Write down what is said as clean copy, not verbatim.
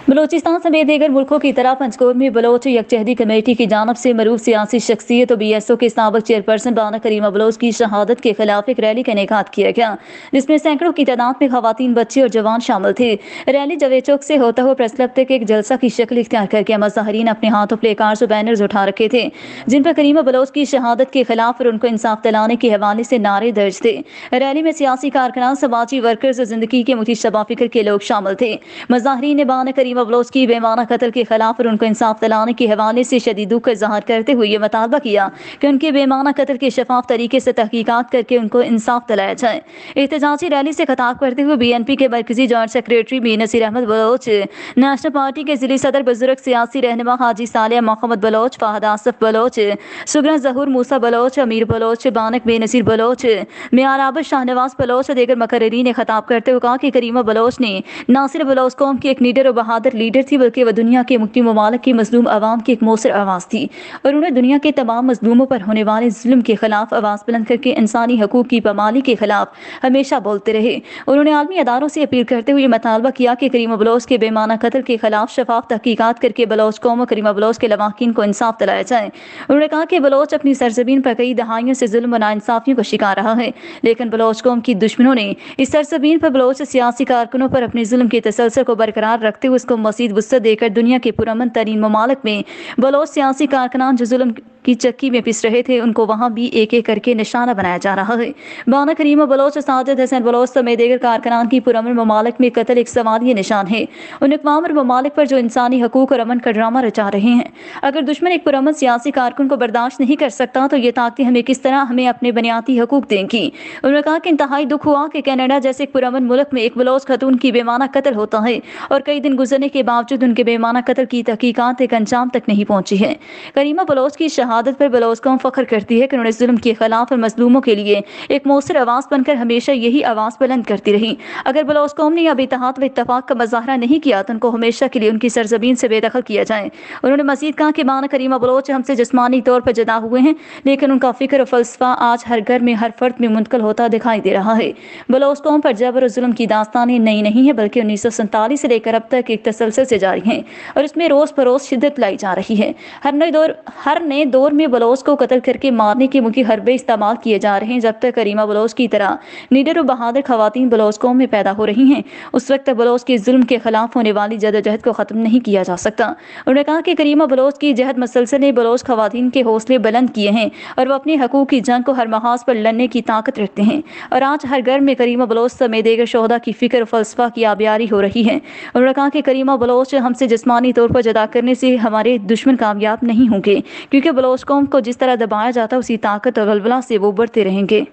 बलोचिस्तान समेत दीगर मुल्कों की तरह पंचकोट में बलोच यकजहती कमेटी की जानब से मरूफ सियासी शख्सियत और BSO के साबिक चेयरपर्सन बाना करीमा बलोच की शहादत के खिलाफ एक रैली का इनेकाद किया गया, जिसमें सैकड़ों की तादाद में खवातीन, बच्चे और जवान शामिल थे। रैली जावेद चौक से होता हुआ प्रेस क्लब तक एक जलसा की शक्ल इख्तियार करके मुजाहिरीन अपने हाथों प्ले कार्ड्स और बैनर्स उठा रखे थे, जिन पर करीमा बलोच की शहादत के खिलाफ और उनको इंसाफ दिलाने के हवाले से नारे दर्ज थे। रैली में सियासी कारकुनान, समाजी वर्कर्स और जिंदगी के मुतशब्बा फिक्र के लोग शामिल थे। मुजाहिरीन ने बाना करीमा बलोच की बेमाना कत्ल के खिलाफ और उनको इंसाफ दिलाने के हवाले से शदीद दुख का इजहार करते हुए ये मुतालबा किया कि उनके बेमाना कत्ल के शफाफ तरीके से तहकीकात करके उनको इंसाफ दिलाया जाए। एहतजाजी रैली से खिताब करते हुए BNP के मरकजी joint secretary Mir Nasir Ahmed Baloch, National Party के जिले सदर बुजुर्ग सियासी रहनुमा हाजी सालिया मोहम्मद बलोच, फाहद आसफ बलोच, सुगरा जहूर मूसा बलोच, अमीर बलोच, बानक बेनसीर बलोच, मियार आबद शाहनवाज बलोच और दीगर मुकर्रिरीन ने खिताब करते हुए कहा कि करीमा बलोच ने ना सिर्फ बलोच कौम की एक लीडर और बहादुर लीडर थी, बल्कि वह दुनिया के मुख्तलिफ ममालिक की मजलूम आवाम की एक मौसर आवाज़ थी और उन्हें दुनिया के तमाम मजलूमों पर होने वाले जुल्म के खिलाफ आवाज़ बुलंद करके इंसानी हकूक की पामाली के खिलाफ हमेशा बोलते रहे। उन्होंने आलमी अदारों से अपील करते हुए मुतालबा किया कि करीमा बलोच के बेमाना कत्ल के खिलाफ शफाफ तहकीकात करके बलोच कौम और करीमा बलोच के लवाकिन को इंसाफ दिलाया जाए। उन्होंने कहा कि बलोच अपनी सरजमीन पर कई दहाइयों से जुल्म और नाइंसाफियों का शिकार रहा है, लेकिन बलोच कौम की दुश्मनों ने इस सरजमीन पर बलोच सियासी कारकुनों पर अपने जुल्म के तसलसल को बरकरार रखते हुए उसको मजीद वुसअत देकर दुनिया के पुरअमन तरीन ममालिक में बलोच सियासी कारकुनान जो जुल्म की चक्की में पिस रहे थे, उनको वहाँ भी एक एक करके निशाना बनाया जा रहा है। बाना करीमा बलोच और साजिद हसन बलोच समेत दीगर कारकुनान की पुरअमन ममालिक में कत्ल एक सवालिया निशान है। उन अक़वाम और ममालिक पर जो इंसानी हकूक और अमन का ड्रामा रचा रहे हैं। अगर दुश्मन एक पुरअमन सियासी कारकुन को बर्दाश्त नहीं कर सकता तो ये ताकतें हमें किस तरह हमें अपने बुनियादी हकूक देंगी। उन्होंने कहा कि इंतहाई दुख हुआ कि कनाडा जैसे एक पुरअमन मुल्क में एक बलोच खतून की बेमाना कत्ल होता है और कई दिन गुजरने के बावजूद उनके बेमाना कत्ल की तहकीकात एक अंजाम तक नहीं पहुंची है। करीमा बलोच की शहादत पर बलोच कौम फख्र करती है कि उन्होंने जुल्म के खिलाफ और मजलूमों के लिए एक मौसर आवाज़ बनकर हमेशा यही आवाज़ बुलंद करती रही। अगर बलोच कौम ने अब इत्तेहाद व इत्तफाक का मुजाहरा नहीं किया तो उनको हमेशा के लिए उनकी सरजमीन से बेदखल किया जाए। उन्होंने मजीद कहा कि बाना करीमा बलोच हमसे जिस्मानी तौर पर जुदा हुए हैं, लेकिन उनका फिक्र और फलसफा आज हर घर में हर फर्द में मुंतकिल होता दिखाई दे रहा है। बलोच कौम पर जबर और जुल्म की दास्तानें नई नहीं है, बल्कि 1947 से लेकर अब तक एक तसलसल से जारी हैं और इसमें रोज़ बरोज़ शिद्दत लाई जा रही है। हर नए दौर में बलोच को कत्ल करके मारने के मुख्य हरबे इस्तेमाल किए जा रहे हैं। जब तक करीमा बलोच की तरह निडर और बहादुर खवातीन बलोच कौम में पैदा हो रही हैं, उस वक्त तक बलोच के जुल्म के खिलाफ होने वाली जदोजहद को ख़त्म नहीं किया जा सकता। उन्होंने कहा कि करीमा बलोच की जहद मसलसल ने बलोच खवातीन के हौसले बुलंद किए हैं और वह अपने हकूक की जंग को हर महाज पर लड़ने की ताकत रखते हैं और आज हर घर में करीमा बलोच समेत दीगर शोहदा की फिक्र और फलसफा की आबियारी हो रही है। उन्होंने कहा कि करीमा बलोच हमसे जिस्मानी तौर पर जुदा करने से हमारे दुश्मन कामयाब नहीं होंगे, क्योंकि बलोच कौम को जिस तरह दबाया जाता है उसी ताकत और गलबला से वो बढ़ते रहेंगे।